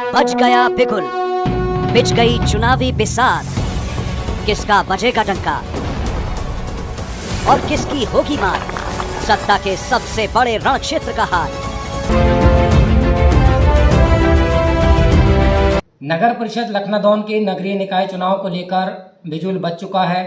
बज गया बिगुल, बिछ गई चुनावी बिसात, किसका बजेगा डंका और किसकी होगी मात, सत्ता के सबसे बड़े रण क्षेत्र का हाल। नगर परिषद लखनादौन के नगरीय निकाय चुनाव को लेकर बिजुल बज चुका है।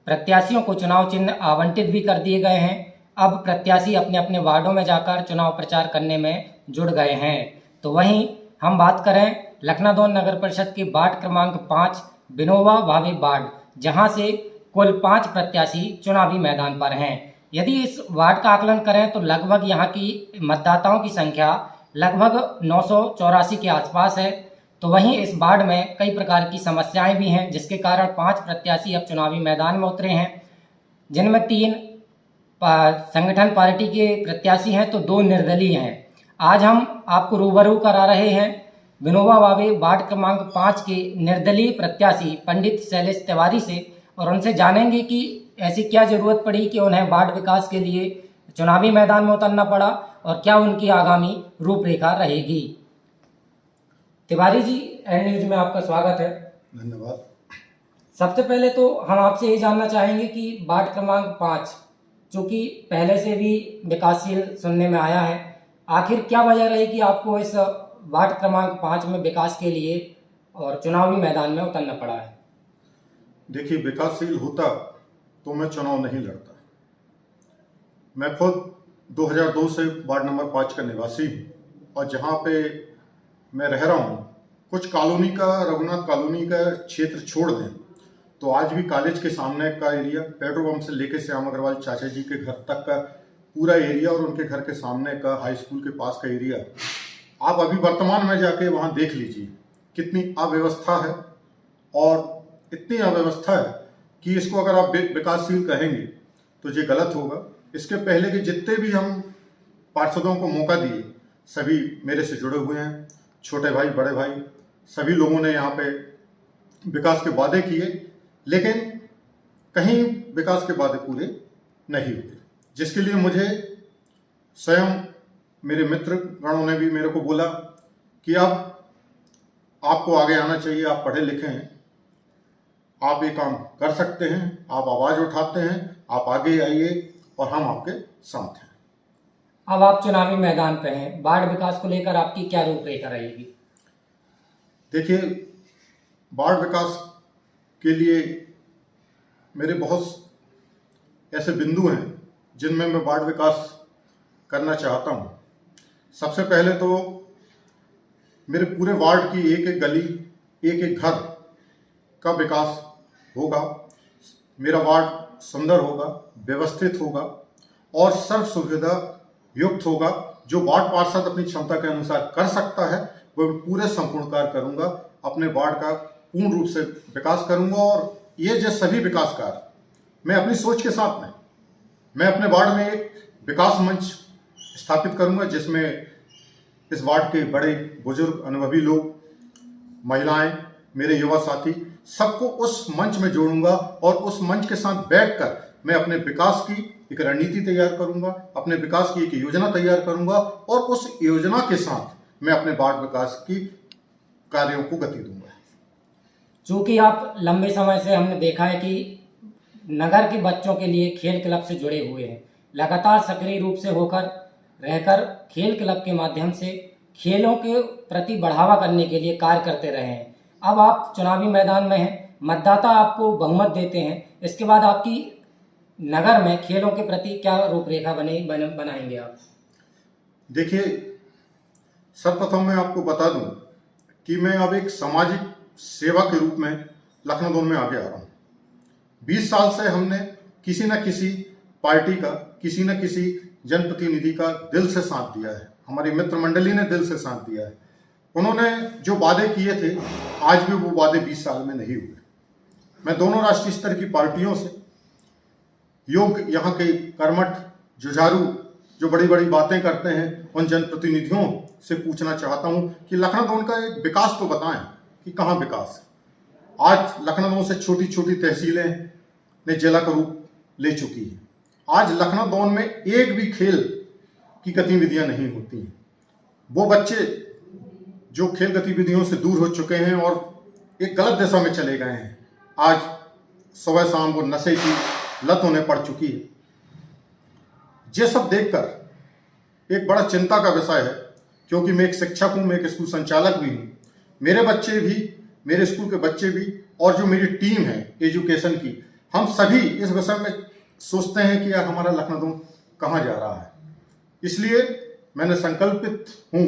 प्रत्याशियों को चुनाव चिन्ह आवंटित भी कर दिए गए हैं। अब प्रत्याशी अपने अपने वार्डों में जाकर चुनाव प्रचार करने में जुड़ गए हैं। तो वहीं हम बात करें लखनादौन नगर परिषद के वार्ड क्रमांक 5 विनोबा भावे वार्ड, जहां से कुल 5 प्रत्याशी चुनावी मैदान पर हैं। यदि इस वार्ड का आकलन करें तो लगभग यहां की मतदाताओं की संख्या लगभग 984 के आसपास है। तो वहीं इस वार्ड में कई प्रकार की समस्याएं भी हैं, जिसके कारण 5 प्रत्याशी अब चुनावी मैदान में उतरे हैं, जिनमें 3 संगठन पार्टी के प्रत्याशी हैं तो 2 निर्दलीय हैं। आज हम आपको रूबरू करा रहे हैं विनोबा भावे वार्ड क्रमांक 5 के निर्दलीय प्रत्याशी पंडित शैलेश तिवारी से, और उनसे जानेंगे कि ऐसी क्या जरूरत पड़ी कि उन्हें वार्ड विकास के लिए चुनावी मैदान में उतरना पड़ा और क्या उनकी आगामी रूपरेखा रहेगी। तिवारी जी, एन न्यूज में आपका स्वागत है। धन्यवाद। सबसे पहले तो हम आपसे ये जानना चाहेंगे कि वार्ड क्रमांक 5 जो कि पहले से भी विकासशील सुनने में आया है, आखिर क्या वजह रही कि आपको इस वार्ड क्रमांक 5 में विकास के लिए और चुनावी मैदान में उतरना पड़ा है? देखिए, विकासशील होता तो मैं चुनाव नहीं लड़ता। मैं खुद 2002 से वार्ड नंबर 5 का निवासी हूँ और जहाँ पे मैं रह रहा हूँ, कुछ कॉलोनी का, रघुनाथ कॉलोनी का क्षेत्र छोड़ दें तो आज भी कॉलेज के सामने का एरिया, पेट्रोल पंप से लेकर श्याम अग्रवाल चाचा जी के घर तक का पूरा एरिया और उनके घर के सामने का हाई स्कूल के पास का एरिया, आप अभी वर्तमान में जाके वहाँ देख लीजिए कितनी अव्यवस्था है। और इतनी अव्यवस्था है कि इसको अगर आप विकासशील कहेंगे तो ये गलत होगा। इसके पहले के जितने भी हम पार्षदों को मौका दिए, सभी मेरे से जुड़े हुए हैं, छोटे भाई बड़े भाई, सभी लोगों ने यहाँ पे विकास के वादे किए, लेकिन कहीं विकास के वादे पूरे नहीं हुए, जिसके लिए मुझे स्वयं मेरे मित्र गणों ने भी मेरे को बोला कि अब आपको आगे आना चाहिए, आप पढ़े लिखे हैं, आप ये काम कर सकते हैं, आप आवाज़ उठाते हैं, आप आगे आइए और हम आपके साथ हैं। अब आप चुनावी मैदान पे हैं, वार्ड विकास को लेकर आपकी क्या रूपरेखा रहेगी? देखिए, वार्ड विकास के लिए मेरे बहुत ऐसे बिंदु हैं जिनमें मैं वार्ड विकास करना चाहता हूं। सबसे पहले तो मेरे पूरे वार्ड की एक एक गली, एक एक घर का विकास होगा। मेरा वार्ड सुंदर होगा, व्यवस्थित होगा और सर्व सुविधा युक्त होगा। जो वार्ड पार्षद अपनी क्षमता के अनुसार कर सकता है वो पूरे संपूर्ण कार्य करूंगा, अपने वार्ड का पूर्ण रूप से विकास करूंगा। और ये जो सभी विकास कार्य मैं अपनी सोच के साथ में, मैं अपने वार्ड में एक विकास मंच स्थापित करूंगा, जिसमें इस वार्ड के बड़े बुजुर्ग अनुभवी लोग, महिलाएं, मेरे युवा साथी, सबको उस मंच में जोड़ूंगा और उस मंच के साथ बैठकर मैं अपने विकास की एक रणनीति तैयार करूंगा, अपने विकास की एक योजना तैयार करूंगा और उस योजना के साथ मैं अपने वार्ड विकास की कार्यों को गति दूंगा। चूँकि आप लंबे समय से हमने देखा है कि नगर के बच्चों के लिए खेल क्लब से जुड़े हुए हैं, लगातार सक्रिय रूप से रहकर खेल क्लब के माध्यम से खेलों के प्रति बढ़ावा करने के लिए कार्य करते रहे हैं। अब आप चुनावी मैदान में हैं, मतदाता आपको बहुमत देते हैं, इसके बाद आपकी नगर में खेलों के प्रति क्या रूपरेखा बनाएंगे आप? देखिए, सर्वप्रथम मैं आपको बता दूं कि मैं अब एक सामाजिक सेवा के रूप में लखनादौन में आगे आ रहा हूँ। 20 साल से हमने किसी न किसी पार्टी का, किसी न किसी जनप्रतिनिधि का दिल से साथ दिया है। हमारी मित्र मंडली ने दिल से साथ दिया है। उन्होंने जो वादे किए थे, आज भी वो वादे 20 साल में नहीं हुए। मैं दोनों राष्ट्रीय स्तर की पार्टियों से, योग्य यहाँ के कर्मठ जुझारू जो बड़ी बड़ी बातें करते हैं, उन जनप्रतिनिधियों से पूछना चाहता हूँ कि लखनादौन का एक विकास तो बताएं कि कहाँ विकास है। आज लखनऊ से छोटी छोटी तहसीलें ने जिला का रूप ले चुकी है। आज लखनऊ में एक भी खेल की गतिविधियां नहीं होती हैं। वो बच्चे जो खेल गतिविधियों से दूर हो चुके हैं और एक गलत दिशा में चले गए हैं, आज सुबह शाम वो नशे की लत उन्हें पड़ चुकी है। ये सब देखकर एक बड़ा चिंता का विषय है, क्योंकि मैं एक शिक्षक हूँ, मैं एक स्कूल संचालक भी हूँ। मेरे बच्चे भी, मेरे स्कूल के बच्चे भी, और जो मेरी टीम है एजुकेशन की, हम सभी इस विषय में सोचते हैं कि यार हमारा लखनऊ कहाँ जा रहा है। इसलिए मैंने संकल्पित हूँ,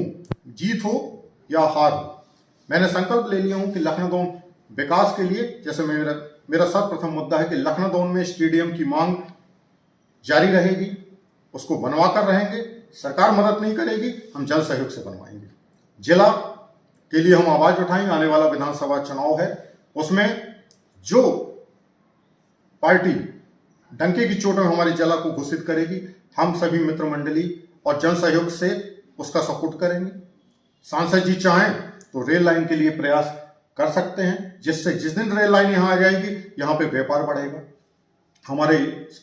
जीत हो या हार हो, मैंने संकल्प ले लिया हूँ कि लखनऊ विकास के लिए, जैसे मेरा सर्वप्रथम मुद्दा है कि लखनऊ में स्टेडियम की मांग जारी रहेगी, उसको बनवा कर रहेंगे। सरकार मदद नहीं करेगी, हम जन सहयोग से बनवाएंगे। जिला के लिए हम आवाज उठाएंगे। आने वाला विधानसभा चुनाव है, उसमें जो पार्टी डंके की चोट में हमारे जिला को घोषित करेगी, हम सभी मित्र मंडली और जन सहयोग से उसका सपोर्ट करेंगे। सांसद जी चाहें तो रेल लाइन के लिए प्रयास कर सकते हैं, जिससे जिस दिन रेल लाइन यहाँ आ जाएगी, यहाँ पे व्यापार बढ़ेगा, हमारे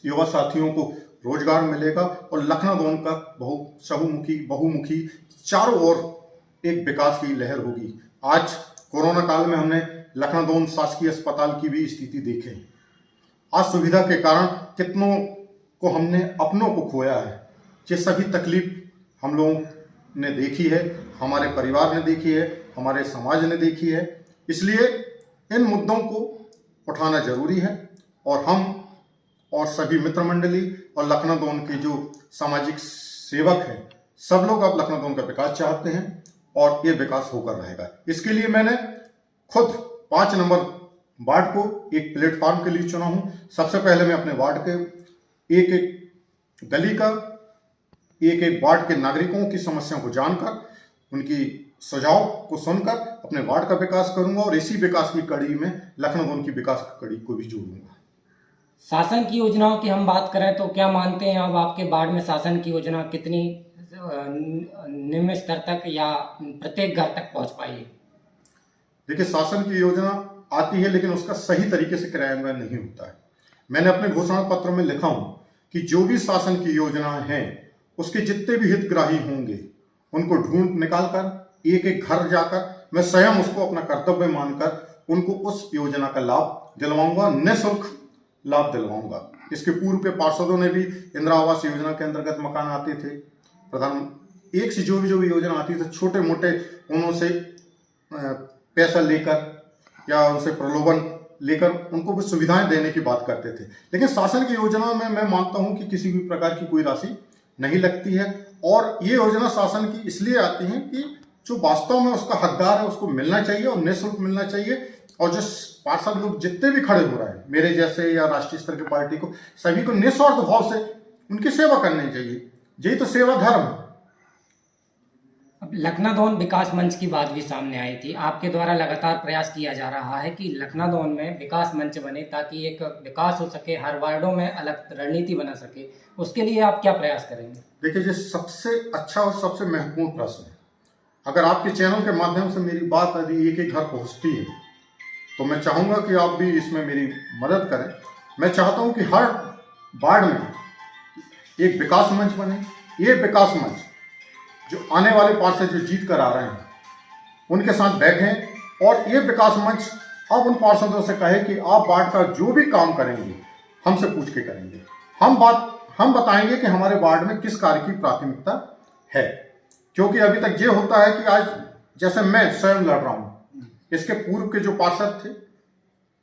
युवा साथियों को रोजगार मिलेगा और लखनऊ का बहुमुखी चारों ओर एक विकास की लहर होगी। आज कोरोना काल में हमने लखनऊ शासकीय अस्पताल की भी स्थिति देखी है। असुविधा के कारण कितनों को हमने अपनों को खोया है। ये सभी तकलीफ हम लोगों ने देखी है, हमारे परिवार ने देखी है, हमारे समाज ने देखी है। इसलिए इन मुद्दों को उठाना जरूरी है और हम और सभी मित्र मंडली और लखनऊ के जो सामाजिक सेवक हैं, सब लोग अब लखनऊ का विकास चाहते हैं और ये विकास होकर रहेगा। इसके लिए मैंने खुद 5 नंबर वार्ड को एक प्लेटफॉर्म के लिए चुना हूँ। सबसे पहले मैं अपने वार्ड के एक एक गली का, एक एक वार्ड के नागरिकों की समस्याओं को जानकर, उनकी सुझाव को सुनकर अपने वार्ड का विकास करूंगा और इसी विकास की कड़ी में लखनऊ की विकास की कड़ी को भी जोड़ूंगा। शासन की योजनाओं की हम बात करें तो क्या मानते हैं अब आपके वार्ड में शासन की योजना कितनी निम्न स्तर तक या प्रत्येक घर तक पहुंच पाई है? देखिए, शासन की योजना आती है लेकिन उसका सही तरीके से क्रियान्वयन नहीं होता है। मैंने अपने घोषणा पत्र में लिखा हूं कि जो भी शासन की योजना है, उसके जितने भी हितग्राही होंगे उनको ढूंढ निकाल कर एक एक घर जाकर मैं स्वयं उसको अपना कर्तव्य मानकर उनको उस योजना का लाभ दिलवाऊंगा, निःशुल्क लाभ दिलवाऊंगा। इसके पूर्व के पार्षदों ने भी इंदिरा आवास योजना के अंतर्गत मकान आते थे, प्रधान एक से जो भी योजना आती थी, छोटे मोटे उनसे पैसा लेकर या उनसे प्रलोभन लेकर उनको भी सुविधाएं देने की बात करते थे। लेकिन शासन की योजना में मैं मानता हूं कि किसी भी प्रकार की कोई राशि नहीं लगती है और ये योजना शासन की इसलिए आती है कि जो वास्तव में उसका हकदार है उसको मिलना चाहिए और निःशुल्क मिलना चाहिए। और जो पार्षद लोग जितने भी खड़े हो रहे हैं, मेरे जैसे या राष्ट्रीय स्तर की पार्टी को, सभी को निस्वार्थ भाव से उनकी सेवा करनी चाहिए। यही तो सेवा धर्म है। अब लखनऊ विकास मंच की बात भी सामने आई थी। आपके द्वारा लगातार प्रयास किया जा रहा है कि लखनऊ में विकास मंच बने ताकि एक विकास हो सके, हर वार्डों में अलग रणनीति बना सके। उसके लिए आप क्या प्रयास करेंगे? देखिए, ये सबसे अच्छा और सबसे महत्वपूर्ण प्रश्न है। अगर आपके चैनल के माध्यम से मेरी बात यदि एक एक घर पहुँचती है तो मैं चाहूँगा कि आप भी इसमें मेरी मदद करें। मैं चाहता हूँ कि हर वार्ड में एक विकास मंच बने। ये विकास मंच जो आने वाले पार्षद जो जीत कर आ रहे हैं उनके साथ बैठें और ये विकास मंच अब उन पार्षदों से कहे कि आप वार्ड का जो भी काम करेंगे हमसे पूछ के करेंगे। हम बताएंगे कि हमारे वार्ड में किस कार्य की प्राथमिकता है। क्योंकि अभी तक ये होता है कि आज जैसे मैं स्वयं लड़ रहा हूँ, इसके पूर्व के जो पार्षद थे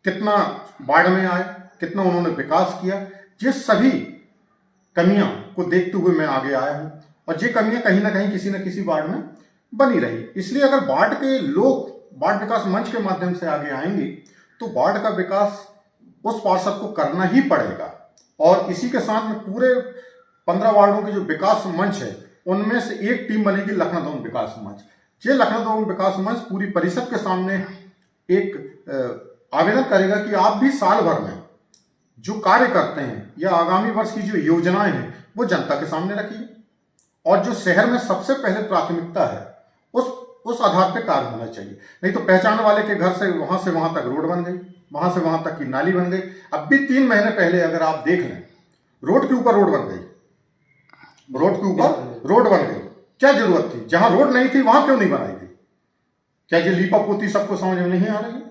कितना वार्ड में आए, कितना उन्होंने विकास किया, ये सभी कमियां को देखते हुए मैं आगे आया हूं और ये कमियां कहीं ना कहीं किसी न किसी वार्ड में बनी रही। इसलिए अगर वार्ड के लोग वार्ड विकास मंच के माध्यम से आगे आएंगे तो वार्ड का विकास उस पार्षद को करना ही पड़ेगा। और इसी के साथ में पूरे 15 वार्डों के जो विकास मंच है उनमें से एक टीम बनेगी लखनऊ विकास मंच। ये लखनऊ विकास मंच पूरी परिषद के सामने एक आवेदन करेगा कि आप भी साल भर में जो कार्य करते हैं या आगामी वर्ष की जो योजनाएं हैं वो जनता के सामने रखिए और जो शहर में सबसे पहले प्राथमिकता है उस आधार पे कार्य होना चाहिए। नहीं तो पहचान वाले के घर से वहां तक रोड बन गई, वहां से वहां तक की नाली बन गई। अब भी 3 महीने पहले अगर आप देख लें, रोड के ऊपर रोड बन गई, रोड के ऊपर रोड बन गई। क्या जरूरत थी? जहां रोड नहीं थी वहां क्यों नहीं बनाई गई? क्या ये लीपापोती सबको समझ में नहीं आ रही है?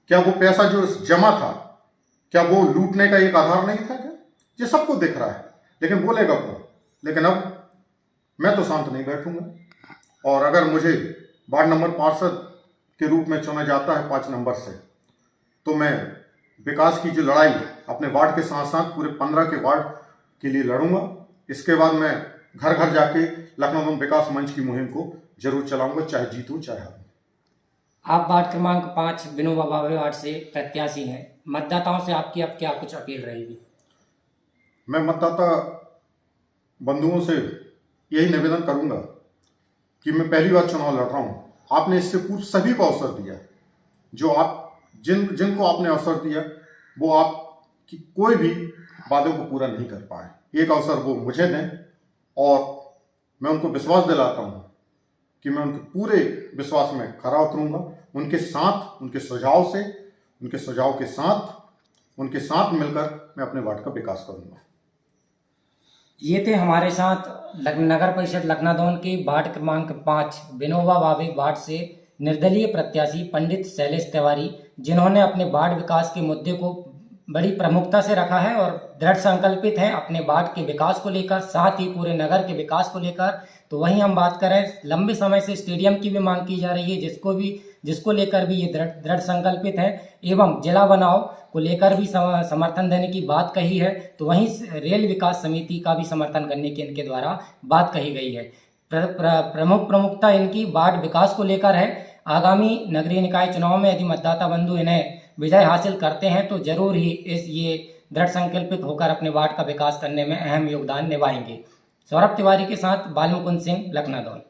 क्या वो पैसा जो जमा था, क्या वो लूटने का एक आधार नहीं था क्या? ये सबको दिख रहा है, लेकिन बोलेगा कौन? लेकिन अब मैं तो शांत नहीं बैठूंगा। और अगर मुझे वार्ड नंबर पार्षद के रूप में चुना जाता है 5 नंबर से, तो मैं विकास की जो लड़ाई अपने वार्ड के साथ साथ पूरे 15 के वार्ड के लिए लड़ूंगा। इसके बाद मैं घर घर जाके लखनऊ विकास मंच की मुहिम को जरूर चलाऊंगा, चाहे जीतूं चाहे हारूं। आप वार्ड क्रमांक 5 विनोबा भावे वार्ड से प्रत्याशी हैं। मतदाताओं से आपकी अब क्या कुछ अपील रहेगी? मैं मतदाता बंधुओं से यही निवेदन करूंगा कि मैं पहली बार चुनाव लड़ रहा हूं। आपने इससे पूर्व सभी को अवसर दिया, जो आप जिनको आपने अवसर दिया वो आप की कोई भी वादों को पूरा नहीं कर पाए। एक अवसर वो मुझे दें और मैं उनको विश्वास दिलाता हूं कि मैं उनके पूरे विश्वास में खरा उतरूंगा। उनके साथ, उनके सुझाव के साथ उनके साथ मिलकर मैं अपने वार्ड का विकास करूंगा। ये थे हमारे साथ नगर परिषद लखनादौन के वार्ड क्रमांक 5 विनोबा भावे वार्ड से निर्दलीय प्रत्याशी पंडित शैलेश तिवारी, जिन्होंने अपने वार्ड विकास के मुद्दे को बड़ी प्रमुखता से रखा है और दृढ़ संकल्पित हैं अपने वार्ड के विकास को लेकर, साथ ही पूरे नगर के विकास को लेकर। तो वहीं हम बात करें, लंबे समय से स्टेडियम की भी मांग की जा रही है, जिसको लेकर भी ये दृढ़ संकल्पित है, एवं जिला बनाओ को लेकर भी समर्थन देने की बात कही है। तो वहीं रेल विकास समिति का भी समर्थन करने की इनके द्वारा बात कही गई है। प्रमुखता इनकी वार्ड विकास को लेकर है। आगामी नगरीय निकाय चुनाव में यदि मतदाता बंधु इन्हें विजय हासिल करते हैं तो जरूर ही ये दृढ़ संकल्पित होकर अपने वार्ड का विकास करने में अहम योगदान निभाएंगे। सौरभ तिवारी के साथ बालमुकुंद सिंह, लखनादौन।